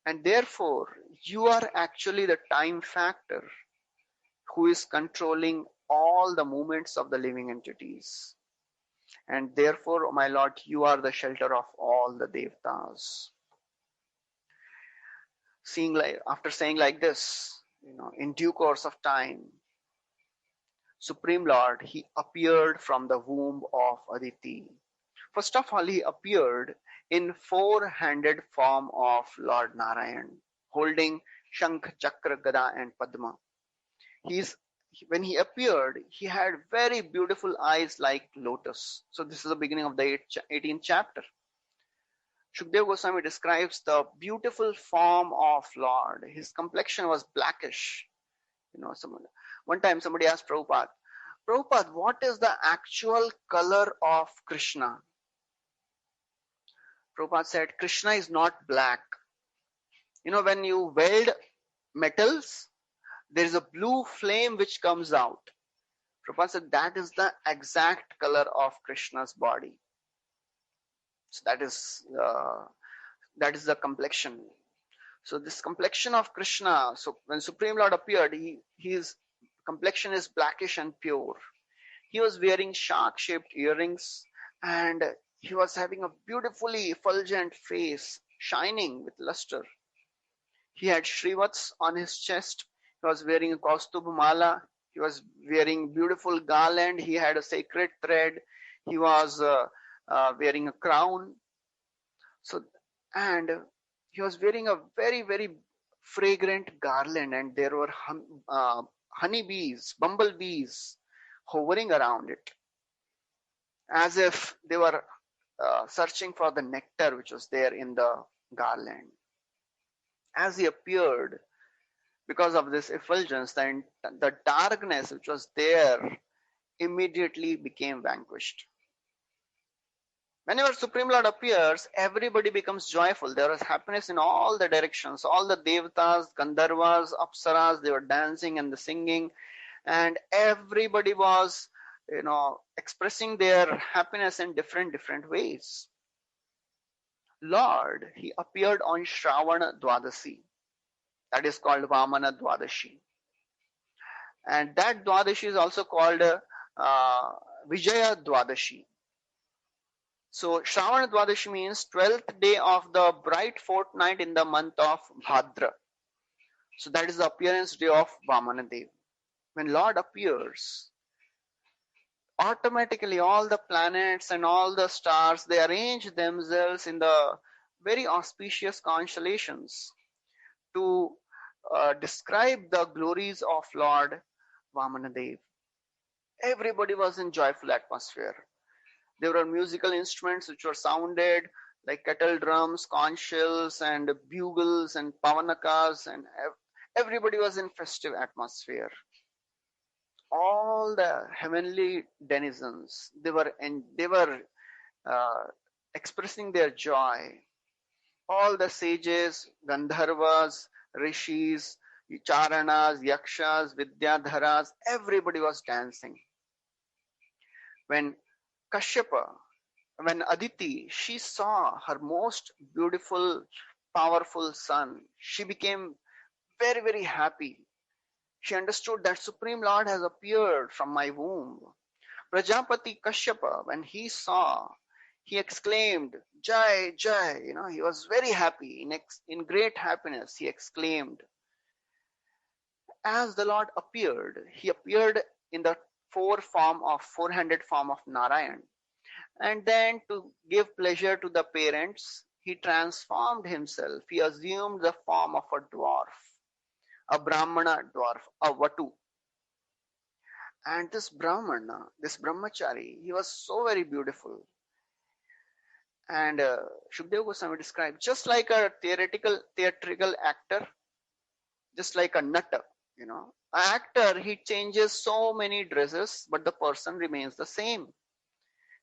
And therefore, you are actually the time factor who is controlling all the movements of the living entities. And therefore, my Lord, you are the shelter of all the Devatas. After saying like this, in due course of time, Supreme Lord, he appeared from the womb of Aditi. First of all, he appeared in four-handed form of Lord Narayan, holding Shankh, Chakra, Gada and Padma. When he appeared, he had very beautiful eyes like lotus. So this is the beginning of the 18th chapter. Shukdev Goswami describes the beautiful form of Lord. His complexion was blackish. One time somebody asked Prabhupada, Prabhupada, what is the actual color of Krishna? Prabhupada said, Krishna is not black. When you weld metals, there is a blue flame which comes out. Prabhupada said that is the exact color of Krishna's body. So that is the complexion. So this complexion of Krishna, so when Supreme Lord appeared, his complexion is blackish and pure. He was wearing shark-shaped earrings, and he was having a beautifully effulgent face, shining with luster. He had Shrivats on his chest. He was wearing a Kaustubh mala. He was wearing beautiful garland. He had a sacred thread. He was wearing a crown. And he was wearing a very, very fragrant garland, and there were honeybees, bumblebees hovering around it, as if they were searching for the nectar which was there in the garland. As he appeared, because of this effulgence, the darkness which was there immediately became vanquished. Whenever Supreme Lord appears, everybody becomes joyful. There was happiness in all the directions. All the Devatas, Gandharvas, Apsaras, they were dancing and singing, and everybody was, expressing their happiness in different ways. Lord, he appeared on Shravana Dwadasi. That is called Vamana Dwadashi. And that Dwadashi is also called Vijaya Dwadashi. So Shravana Dwadashi means 12th day of the bright fortnight in the month of Bhadra. So that is the appearance day of Vamanadev. When Lord appears, automatically all the planets and all the stars, they arrange themselves in the very auspicious constellations to describe the glories of Lord Vamanadev. Everybody was in joyful atmosphere. There were musical instruments which were sounded like kettle drums, conch shells, and bugles and pavanakas, and everybody was in festive atmosphere. All the heavenly denizens, they were expressing their joy. All the sages, Gandharvas, Rishis, Charanas, Yakshas, Vidyadharas, everybody was dancing. When Aditi, she saw her most beautiful, powerful son, she became very, very happy. She understood that Supreme Lord has appeared from my womb. Prajapati Kashyapa, when he saw, he exclaimed, Jai, Jai. He was very happy. In great happiness, he exclaimed. As the Lord appeared, he appeared in the four-handed form of Narayan. And then to give pleasure to the parents, he transformed himself. He assumed the form of a dwarf, a Brahmana dwarf, a Vatu. And this Brahmana, this Brahmachari, he was so very beautiful. And Shukdev Goswami described, just like a theatrical actor, just like a nata, an actor, he changes so many dresses, but the person remains the same.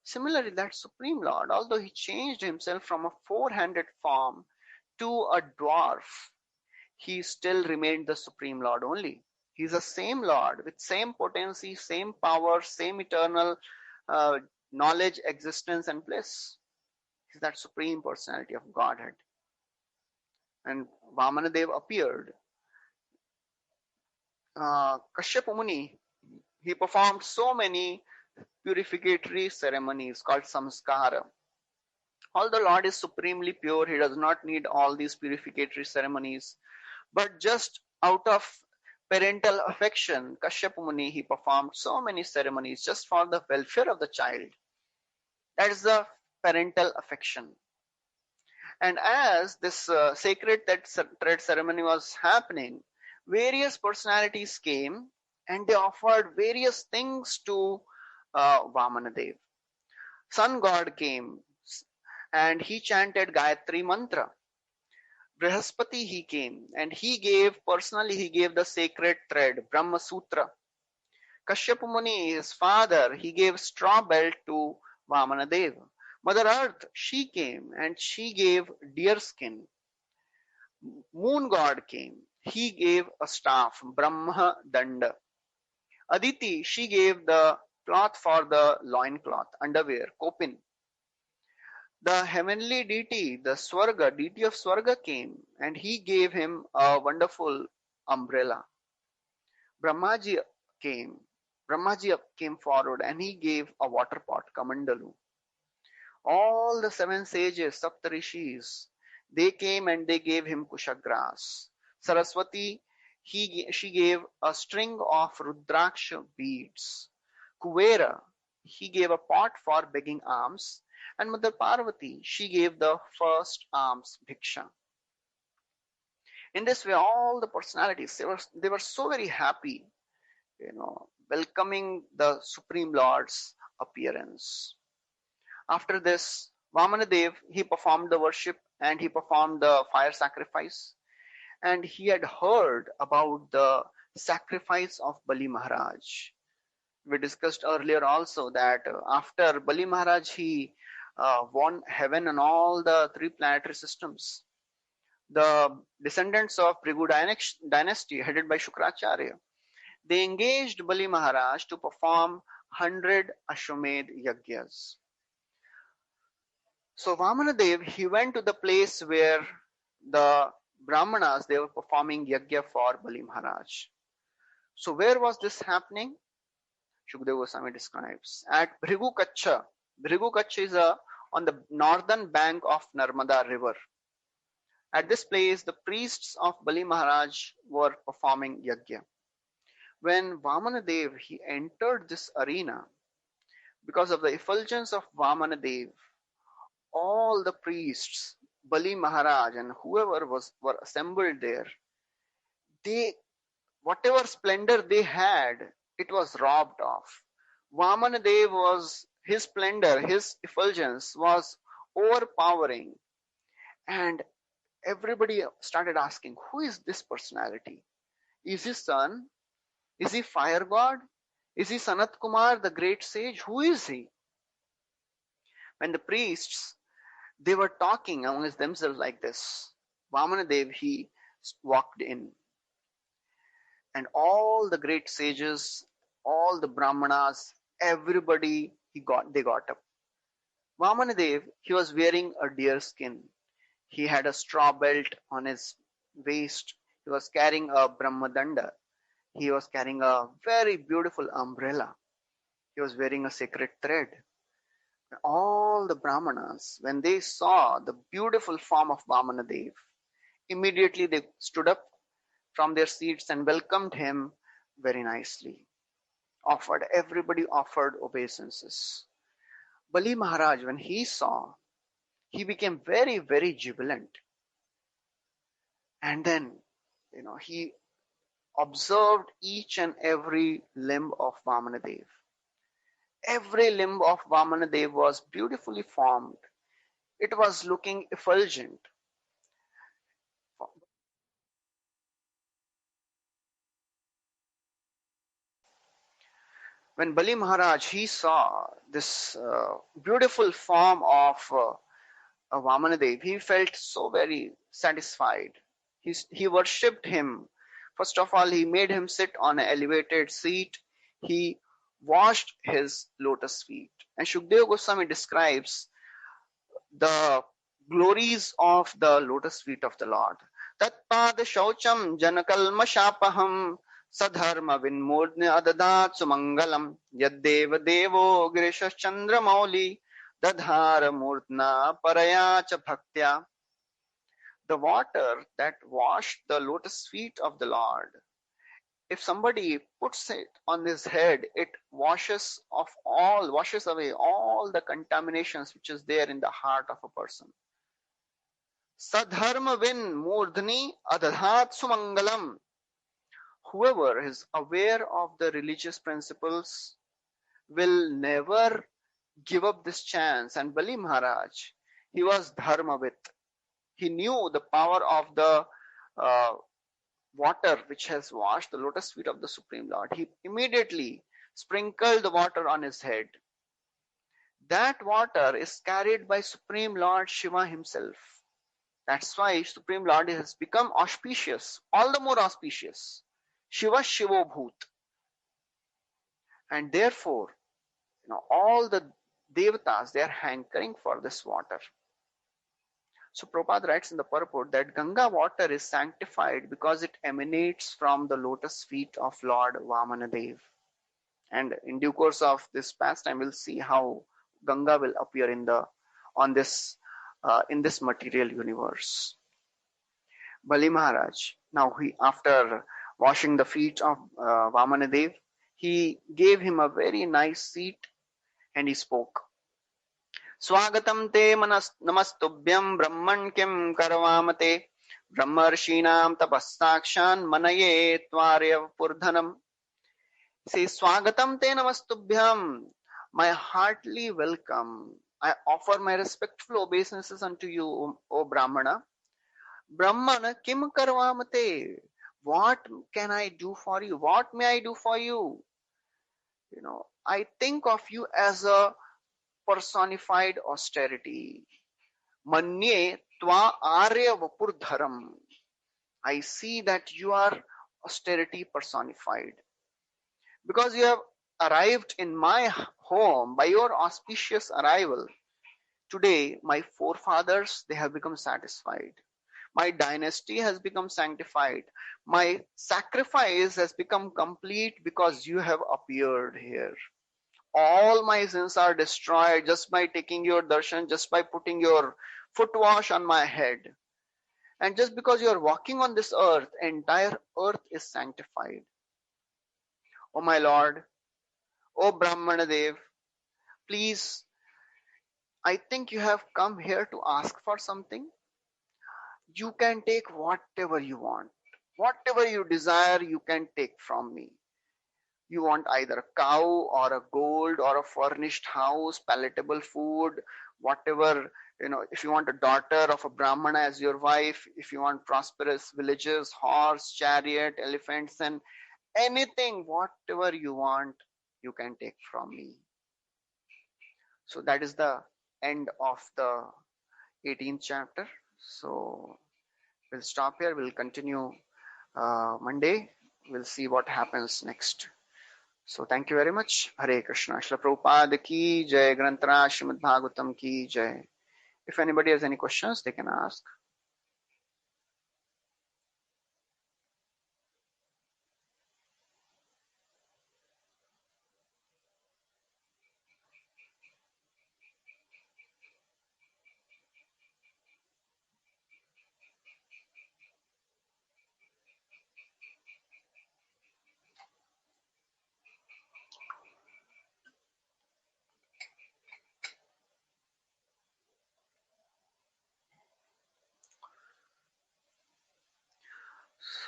Similarly, that Supreme Lord, although he changed himself from a four-handed form to a dwarf, he still remained the Supreme Lord only. He is the same Lord with same potency, same power, same eternal knowledge, existence, and bliss. He is that Supreme Personality of Godhead. And Vamanadev appeared. Kashyapa Muni, he performed so many purificatory ceremonies called samskara. Although Lord is supremely pure, he does not need all these purificatory ceremonies. But just out of parental affection, Kashyapa Muni, he performed so many ceremonies just for the welfare of the child. That is the parental affection. And as this sacred thread ceremony was happening, various personalities came and they offered various things to Vamanadev. Sun God came, and he chanted Gayatri Mantra. Brihaspati he came and he gave the sacred thread, Brahma Sutra. Kashyapa Muni, his father, he gave straw belt to Vamana Deva. Mother Earth, she came and she gave deer skin. Moon god came. He gave a staff, Brahma Danda. Aditi, she gave the cloth for the loin cloth, underwear, kopin. The heavenly deity, the Swarga, deity of Swarga came and he gave him a wonderful umbrella. Brahmaji came. Brahmaji came forward and he gave a water pot, Kamandalu. All the seven sages, Saptarishis, they came and they gave him Kushagras. Saraswati, she gave a string of Rudraksha beads. Kuvera, he gave a pot for begging alms. And Mother Parvati, she gave the first alms bhiksha. In this way, all the personalities, they were so very happy, welcoming the Supreme Lord's appearance. After this, Vamanadev, he performed the worship and he performed the fire sacrifice. And he had heard about the sacrifice of Bali Maharaj. We discussed earlier also that after Bali Maharaj, he won heaven and all the three planetary systems. The descendants of Bhrigu dynasty, headed by Shukracharya, they engaged Bali Maharaj to perform 100 Ashwamedh Yagyas. So Vamanadev, he went to the place where the Brahmanas, they were performing Yagya for Bali Maharaj. So where was this happening? Shukadeva Goswami describes at Bhrigu Kacha. Bhrigu Kacha is on the northern bank of Narmada river. At this place, the priests of Bali Maharaj were performing Yagya. When Vamanadev, he entered this arena, because of the effulgence of Vamanadev, all the priests, Bali Maharaj and whoever were assembled there, whatever splendor they had, it was robbed of. Vamanadev his splendor, his effulgence was overpowering. And everybody started asking, who is this personality? Is he sun? Is he fire god? Is he Sanat Kumar, the great sage? Who is he? When the priests, they were talking amongst themselves like this, Vamanadev, he walked in. And all the great sages, all the Brahmanas, everybody, they got up. Vamanadev, he was wearing a deer skin. He had a straw belt on his waist. He was carrying a Brahmadanda. He was carrying a very beautiful umbrella. He was wearing a sacred thread. All the Brahmanas, when they saw the beautiful form of Vamanadev, immediately they stood up from their seats and welcomed him very nicely. Everybody offered obeisances. Bali Maharaj, when he saw, he became very, very jubilant. And then, he observed each and every limb of Vamanadev. Every limb of Vamanadev was beautifully formed. It was looking effulgent. When Bali Maharaj, he saw this beautiful form of Vamanadev, he felt so very satisfied. He worshipped him. First of all, he made him sit on an elevated seat. He washed his lotus feet. And Shukadeva Goswami describes the glories of the lotus feet of the Lord. Tatpada shaucham janakalma shapaham sadharma vinmurdnya adadat sumangalam yaddeva devo grishas chandra mauli dadhara murtna paraya cha bhaktya. The water that washed the lotus feet of the Lord, if somebody puts it on his head, it washes away all the contaminations which is there in the heart of a person. Sadharma vin murdhni adadhat sumangalam. Whoever is aware of the religious principles will never give up this chance. And Bali Maharaj, He was dharmavit. He knew the power of the uh, water which has washed the lotus feet of the Supreme Lord. He immediately sprinkled the water on his head. That water is carried by Supreme Lord Shiva himself. That's why Supreme Lord has become auspicious, all the more auspicious. Shiva Shivo Bhut. And therefore, all the devatas, they are hankering for this water. So Prabhupada writes in the purport that Ganga water is sanctified because it emanates from the lotus feet of Lord Vamanadev. And in due course of this pastime, we'll see how Ganga will appear in this material universe. Bali Maharaj, now after washing the feet of Vamanadev, he gave him a very nice seat and he spoke. Swagatam te namastubhyam brahman kim karvamate brahmarshinam tapassakshan manaye tvarya purdhanam. Say, Swagatam te namastubhyam, my heartily welcome. I offer my respectful obeisances unto you, O Brahmana. Brahmana kim karvamate. What can I do for you? What may I do for you? I think of you as a personified austerity. Manye tva arya vapurdharam. I see that you are austerity personified. Because you have arrived in my home by your auspicious arrival. Today, my forefathers, they have become satisfied. My dynasty has become sanctified. My sacrifice has become complete because you have appeared here. All my sins are destroyed just by taking your darshan, just by putting your foot wash on my head. And just because you are walking on this earth, entire earth is sanctified. Oh my Lord, oh Brahmanadev, please, I think you have come here to ask for something. You can take whatever you want. Whatever you desire, you can take from me. You want either a cow or a gold or a furnished house, palatable food, whatever, if you want a daughter of a Brahmana as your wife, if you want prosperous villages, horse, chariot, elephants, and anything, whatever you want, you can take from me. So that is the end of the 18th chapter. So we'll stop here. We'll continue Monday. We'll see what happens next. So thank you very much. Hare Krishna. Srila Prabhupada ki jai. Granthara Srimad Bhagavatam ki jai. If anybody has any questions, they can ask.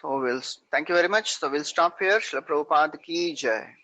So thank you very much. So we'll stop here. Srila Prabhupada ki jai.